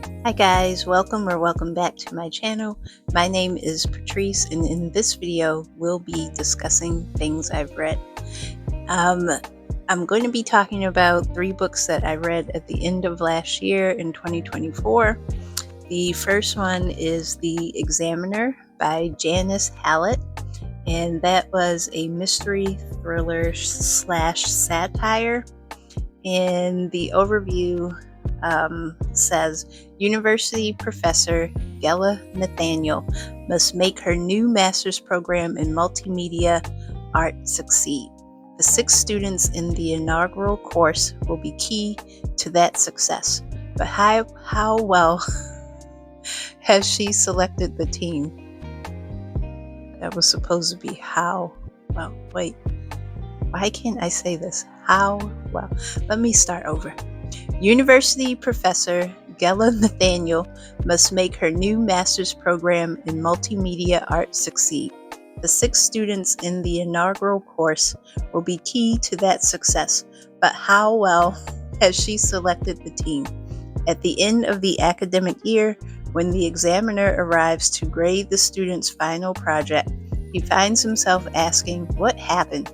Hi guys, welcome back to my channel. My name is Patrice, and in this video we'll be discussing things I've read. I'm going to be talking about 3 books that I read at the end of last year in 2024. The first one is The Examiner by Janice Hallett, and that was a mystery thriller / satire. And the overview says, University professor Gella Nathaniel must make her new master's program in multimedia art succeed. The 6 students in the inaugural course will be key to that success. But how well has she selected the team? That was supposed to be how well. Wait, why can't I say this? How well? Let me start over. University professor Gella Nathaniel must make her new master's program in multimedia art succeed. The 6 students in the inaugural course will be key to that success, but how well has she selected the team? At the end of the academic year, when the examiner arrives to grade the student's final project, he finds himself asking what happened,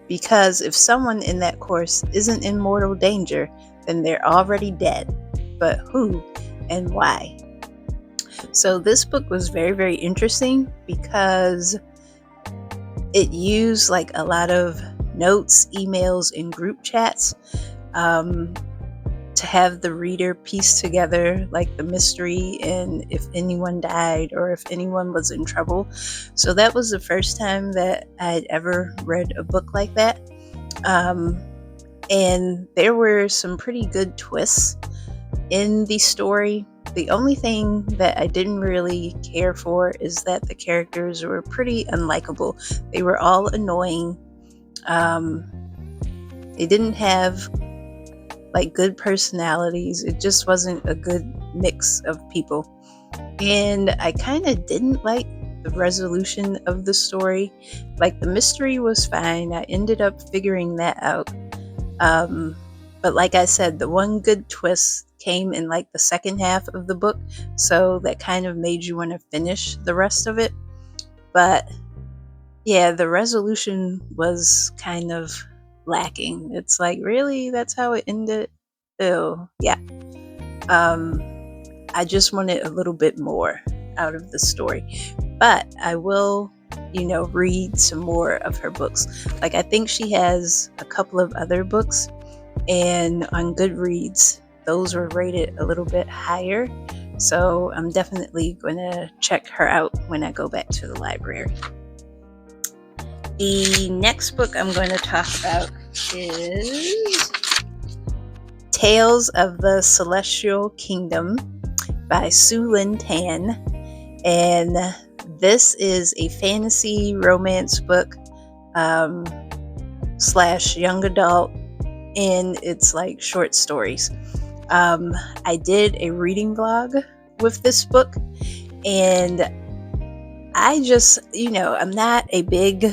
because if someone in that course isn't in mortal danger, then they're already dead. But who and why? So this book was very, very interesting because it used like a lot of notes, emails, and group chats to have the reader piece together like the mystery and if anyone died or if anyone was in trouble. So that was the first time that I'd ever read a book like that. And there were some pretty good twists in the story. The only thing that I didn't really care for is that the characters were pretty unlikable. They were all annoying. They didn't have like good personalities. It just wasn't a good mix of people. And I kind of didn't like the resolution of the story. Like the mystery was fine. I ended up figuring that out. But like I said, the one good twist came in like the second half of the book, so that kind of made you want to finish the rest of it. But yeah, the resolution was kind of lacking. It's like, really? That's how it ended? Ew. Yeah. I just wanted a little bit more out of the story. But I will, read some more of her books. Like I think she has a couple of other books, and on Goodreads, those were rated a little bit higher. So I'm definitely going to check her out when I go back to the library. The next book I'm going to talk about is Tales of the Celestial Kingdom by Lynn. And this is a fantasy romance book / young adult, and it's like short stories. I did a reading vlog with this book, and I just, I'm not a big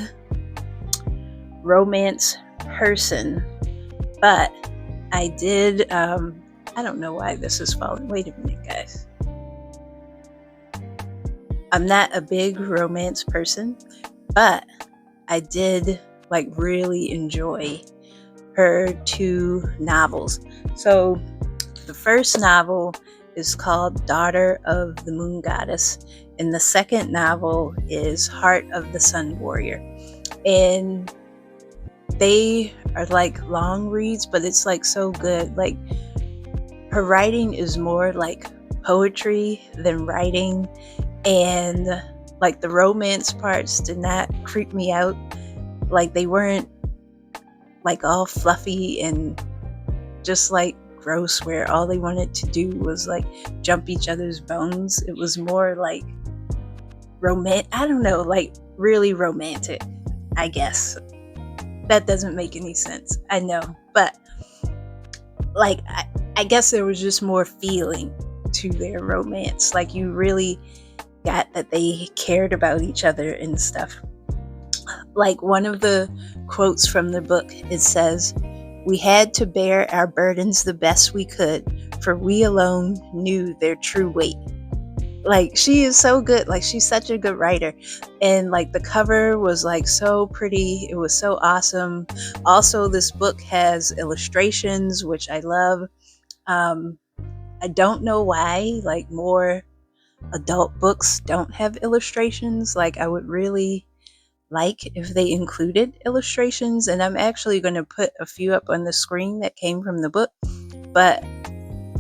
romance person, but I did, I don't know why this is falling. Wait a minute, guys. I'm not a big romance person, but I did like really enjoy her 2 novels. So the first novel is called Daughter of the Moon Goddess, and the second novel is Heart of the Sun Warrior. And they are like long reads, but it's like so good. Like her writing is more like poetry than writing, and like the romance parts did not creep me out. Like they weren't like all fluffy and just like gross where all they wanted to do was like jump each other's bones. It was more like I don't know, like really romantic, I guess. That doesn't make any sense, I know, but like I guess there was just more feeling to their romance. Like you really got that they cared about each other and stuff. Like one of the quotes from the book, it says, "We had to bear our burdens the best we could, for we alone knew their true weight. Like, she is so good. Like, she's such a good writer. And like, the cover was like so pretty. It was so awesome. Also, this book has illustrations, which I love. I don't know why like more adult books don't have illustrations. Like, I would really like if they included illustrations, and I'm actually going to put a few up on the screen that came from the book. But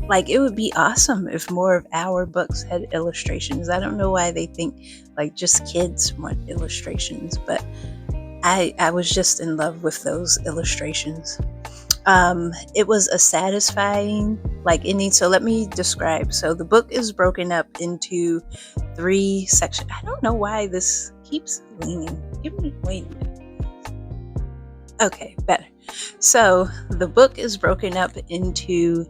like, it would be awesome if more of our books had illustrations. I don't know why they think like just kids want illustrations, but I was just in love with those illustrations. It was a satisfying like ending. So let me describe. So the book is broken up into 3 sections. I don't know why this keeps leaning. Wait a minute. Okay, better. So the book is broken up into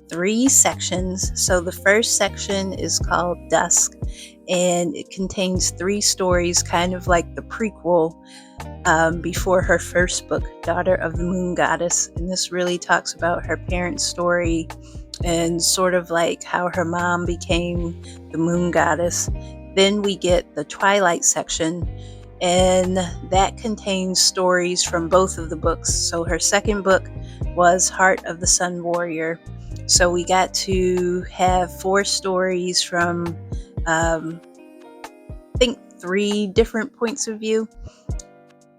3 sections. So the first section is called Dusk, and it contains 3 stories, kind of like the prequel before her first book, Daughter of the Moon Goddess. And this really talks about her parents' story and sort of like how her mom became the Moon Goddess. Then we get the Twilight section, and that contains stories from both of the books. So her second book was Heart of the Sun Warrior. So we got to have 4 stories from, I think, 3 different points of view.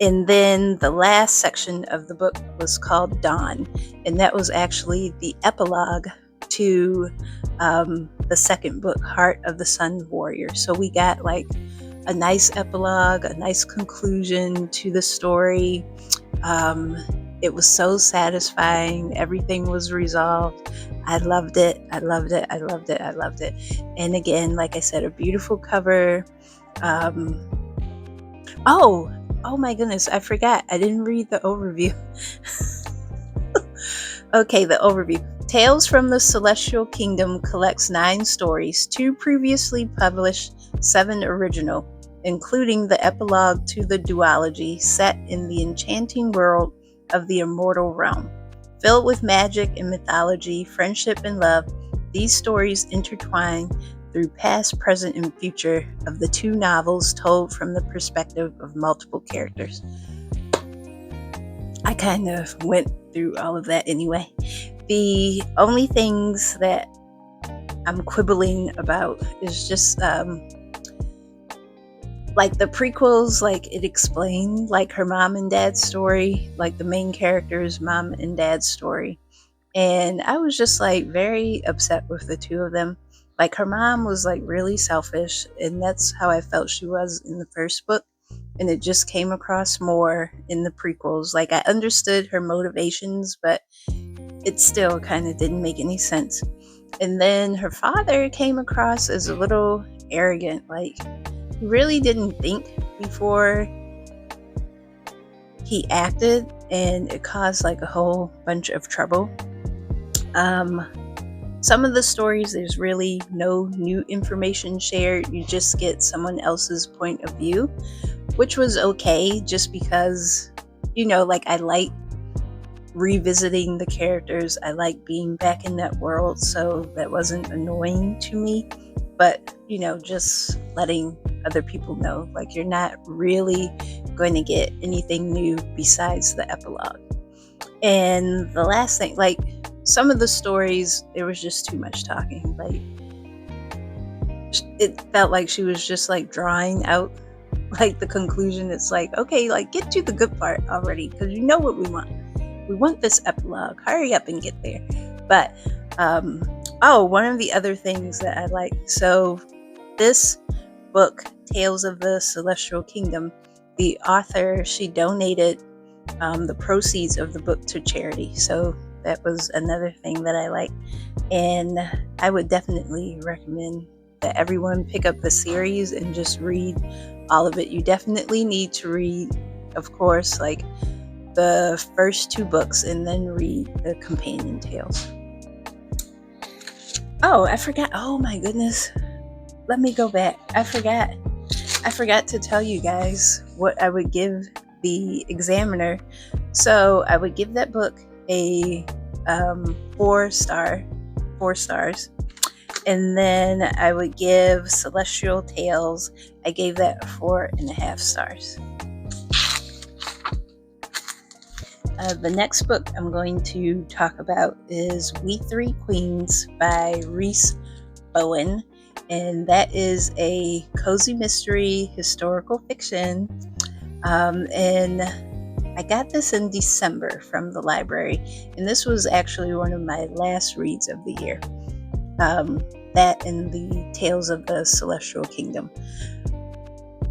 And then the last section of the book was called Dawn, and that was actually the epilogue to the second book, Heart of the Sun Warrior. So we got like a nice epilogue, a nice conclusion to the story. It was so satisfying. Everything was resolved. I loved it. I loved it. I loved it. I loved it. And again, like I said, a beautiful cover. Oh my goodness, I forgot. I didn't read the overview. Okay, the overview. Tales from the Celestial Kingdom collects 9 stories, 2 previously published, 7 original, including the epilogue to the duology set in the enchanting world of the immortal realm. Filled with magic and mythology, friendship and love, these stories intertwine through past, present, and future of the 2 novels told from the perspective of multiple characters. I kind of went through all of that anyway. The only things that I'm quibbling about is just like the prequels, like it explained like her mom and dad's story, like the main character's mom and dad's story. And I was just like very upset with the 2 of them. Like, her mom was like really selfish, and that's how I felt she was in the first book. And it just came across more in the prequels. Like, I understood her motivations, but it still kind of didn't make any sense. And then her father came across as a little arrogant. Like, he really didn't think before he acted, and it caused like a whole bunch of trouble. Some of the stories, there's really no new information shared. You just get someone else's point of view, which was okay, just because, you know, like, I like revisiting the characters. I like being back in that world, so that wasn't annoying to me. But, you know, just letting other people know, like, you're not really going to get anything new besides the epilogue. And the last thing, like, some of the stories, there was just too much talking. Like, it felt like she was just like drawing out like the conclusion. It's like, okay, like, get to the good part already, because you know what we want. We want this epilogue. Hurry up and get there. But one of the other things that I like, so this book, Tales of the Celestial Kingdom, the author, she donated the proceeds of the book to charity. So that was another thing that I like, and I would definitely recommend that everyone pick up the series and just read all of it. You definitely need to read, of course, like the first 2 books, and then read the companion tales. Oh, I forgot. Oh my goodness. Let me go back. I forgot to tell you guys what I would give the examiner. So I would give that book a 4-star 4 stars. And then I would give Celestial Tales, I gave that 4.5 stars. The next book I'm going to talk about is We Three Queens by Rhys Bowen, and that is a cozy mystery historical fiction. And I got this in December from the library, and this was actually one of my last reads of the year. That and the Tales of the Celestial Kingdom.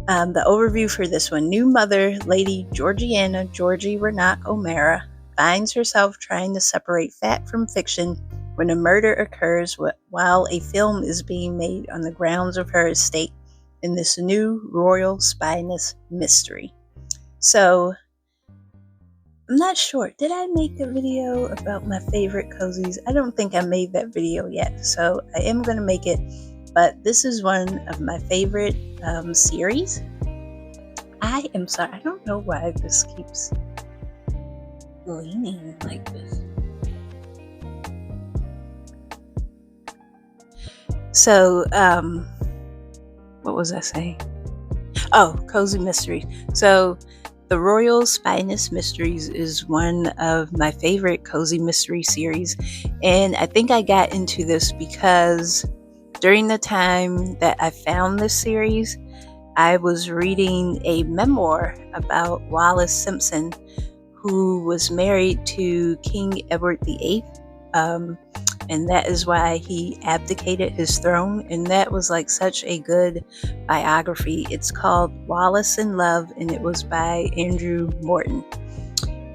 The overview for this one: new mother, Lady Georgiana Georgie Renach O'Mara, finds herself trying to separate fact from fiction when a murder occurs while a film is being made on the grounds of her estate in this new royal spyness mystery. So, I'm not sure. Did I make a video about my favorite cozies? I don't think I made that video yet, so I am going to make it. But this is one of my favorite series. I am sorry. I don't know why this keeps leaning like this. So, what was I saying? Oh, cozy mysteries. So, the Royal Spyness Mysteries is one of my favorite cozy mystery series, and I think I got into this because during the time that I found this series, I was reading a memoir about Wallis Simpson, who was married to King Edward VIII, and that is why he abdicated his throne, and that was like such a good biography. It's called Wallis in Love, and it was by Andrew Morton.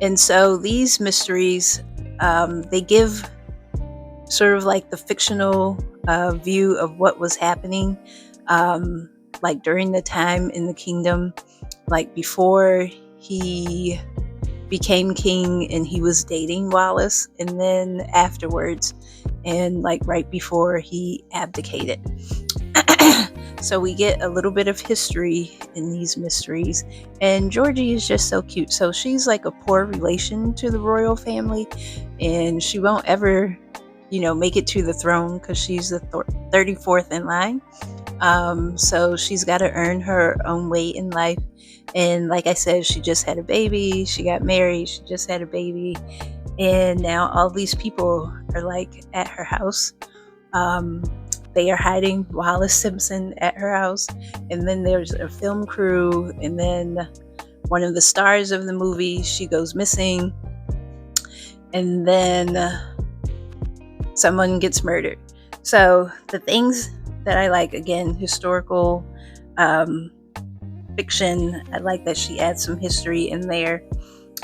And so these mysteries, they give sort of like the fictional view of what was happening like during the time in the kingdom, like before he became king and he was dating Wallis, and then afterwards, and like right before he abdicated. So we get a little bit of history in these mysteries, and Georgie is just so cute. So she's like a poor relation to the royal family, and she won't ever, make it to the throne because she's the 34th in line. So she's got to earn her own way in life. And like I said, she just had a baby, she got married, she just had a baby, and now all these people are like at her house. They are hiding Wallis Simpson at her house, and then there's a film crew, and then one of the stars of the movie, she goes missing, and then someone gets murdered. So the things that I like, again, historical fiction. I like that she adds some history in there,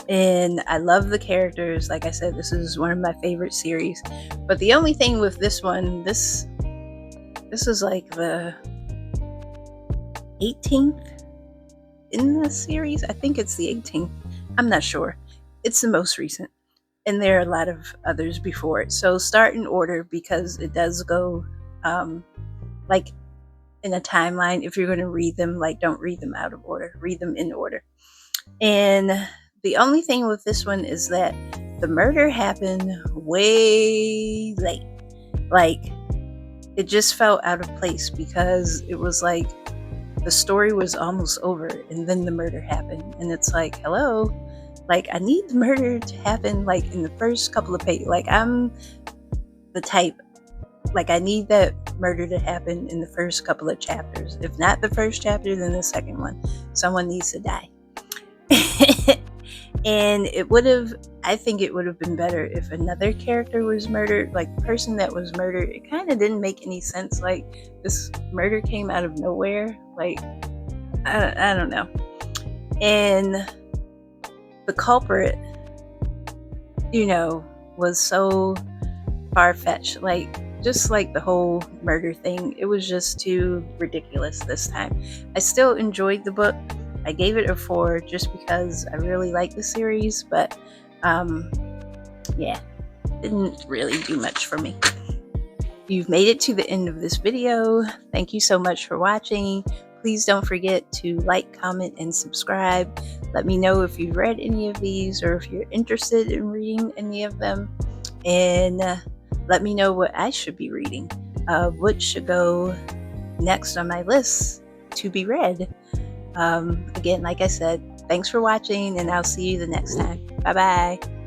and I love the characters. Like I said, this is one of my favorite series. But the only thing with this one, this is like the 18th in the series. I think it's the 18th. I'm not sure. It's the most recent, and there are a lot of others before it. So start in order, because it does go like in a timeline. If you're going to read them, like, don't read them out of order, read them in order. And the only thing with this one is that the murder happened way late. Like, it just felt out of place, because it was like the story was almost over and then the murder happened, and it's like, hello, like, I need the murder to happen like in the first couple of pages. Like, I'm the type, like, I need that murder to happen in the first couple of chapters. If not the first chapter, then the second one. Someone needs to die. And I think it would have been better if another character was murdered. Like, the person that was murdered, it kind of didn't make any sense. Like, this murder came out of nowhere. Like, I don't know. And the culprit, was so far-fetched. Like, just like the whole murder thing, it was just too ridiculous this time. I still enjoyed the book. I gave it a 4 just because I really like the series, but yeah, didn't really do much for me. You've made it to the end of this video. Thank you so much for watching. Please don't forget to like, comment, and subscribe. Let me know if you've read any of these or if you're interested in reading any of them. And let me know what I should be reading. What should go next on my list to be read. Again, like I said, thanks for watching, and I'll see you the next time. Bye bye.